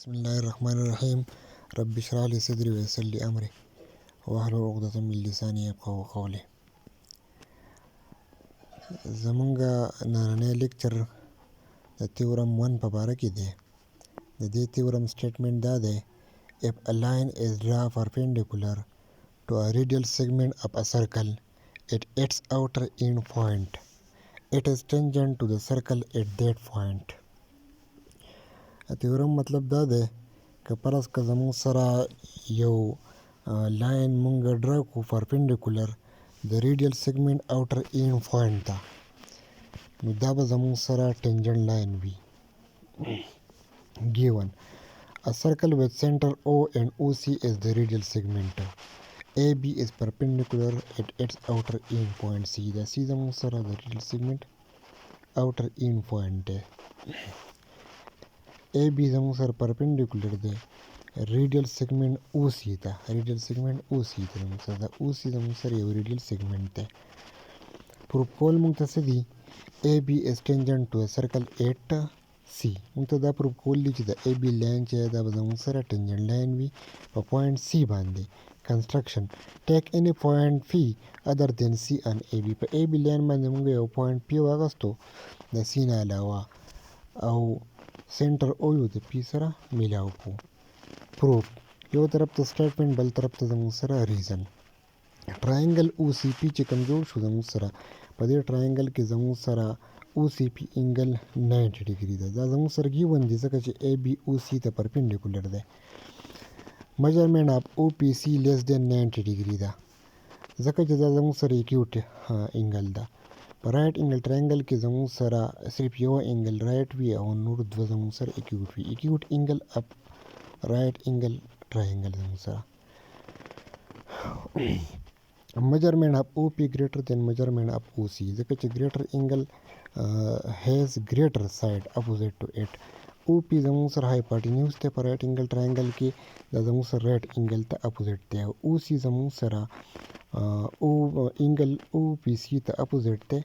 بسم الله الرحمن الرحيم. رب اشرح لي صدري ويسر لي أمري واحلل عقدة من لساني يفقهوا قولي. زمونږه نننی لیکچر د theorem 1 په باره کې دی. د دې theorem statement دا دی: if a line is drawn perpendicular to a radial segment of a circle at its outer end point, it is tangent to the circle at that point. theorem مطلب دا دی که فرض که زموږ سره یو لاین مونږ ډرا کو پرپینډیکولر د ریډیل سیګمنټ اوټر اینډ پوینټ ته، نو دا به زموږ سره ټینجنټ لاین وي. given a circle with center O and OC is the radial segment. AB is perpendicular at its outer end point C. دا C زموږ سره د ریډیل سیګمنټ اوټر اینډ پوینټ دی. AB زموږ سره پرپینډیکولر دی ریډیل سیګمنټ OC ته. ریډیل سیګمنټ OC ته زموږ سره د OC زموږ سره یو ریډیل سیګمنټ دی. پروف کول موږ ته څه دي؟ AB is tangent to a circle at C. موږ ته دا پروف کول دي چې د AB لاین چې دا به زموږ سره ټینجنټ لاین وي په پوینټ C باندې. کنسټرکشن: ټیک any point P other than C on AB. په AB لاین باندې موږ یو پوینټ P واغستو د C نه علاوه، او سنټر او یو د پی سره میلاو کو. پروف: یو طرف ته سټیټمنټ بل طرف ته زموږ سره ریزن. ټراینګل او سی پی چې کوم جوړ شو زموږ سره، په دې ټراینګل کې زموږ سره او سی پی انګل 90 ډیګري ده. دا زموږ سره ګیون دي ځکه چې ای بی او سی ته پرپینډیکولر ده. میجرمنټ اف او پی سی لیس دین 90 ډیګري ده ځکه چې دا زموږ سره اکیوټ انګل ده. په رائټ انګل ټراینګل کې زموږ سره صرف یو انګل رائټ وي او نور دوه زموږ سره اکیوټ وي. اکیوټ انګل اپ رائټ انګل ټراینګل زموږ سره. measurement of OP greater than measurement of OC ځکه چې greater angle has greater side opposite to it. OP زموږ سره hypotenuse ته په right angle triangle کې، دا زموږ سره right angle ته opposite دی. OC زموږ سره angle OPC ته opposite دی،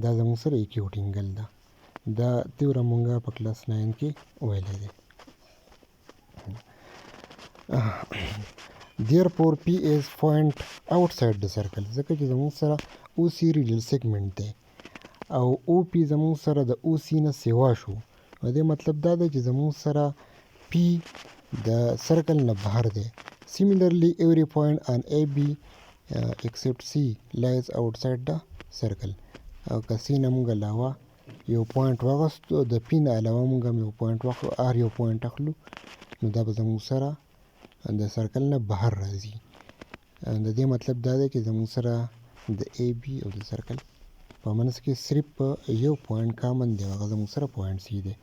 دا زموږ سره acute angle ده. دا theorem مونږه په کلاس 9 کې ویلی دی. Therefore P is point outside the circle ځکه چې زموږ سره OC radial segment دی او OP زموږ سره د OC نه سیوا شو. نو دې مطلب دا دی چې زموږ سره P د سرکل نه بهر دی. Similarly every point on AB except C lies outside the circle. او که C نه موږ علاوه یو پوینټ واغستو، د P نه علاوه موږ یو پوینټ واخلو، هر یو پوینټ اخلو، نو دا به زموږ سره د سرکل نه بهر راځي. د دې مطلب دا دی چې زموږ سره د ای بی او د سرکل په منځ کې صرف یو پوینټ کامن دی، هغه زموږ سره پوینټ سی دی.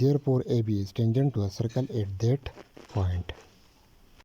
Therefore AB is tangent to a circle at that point.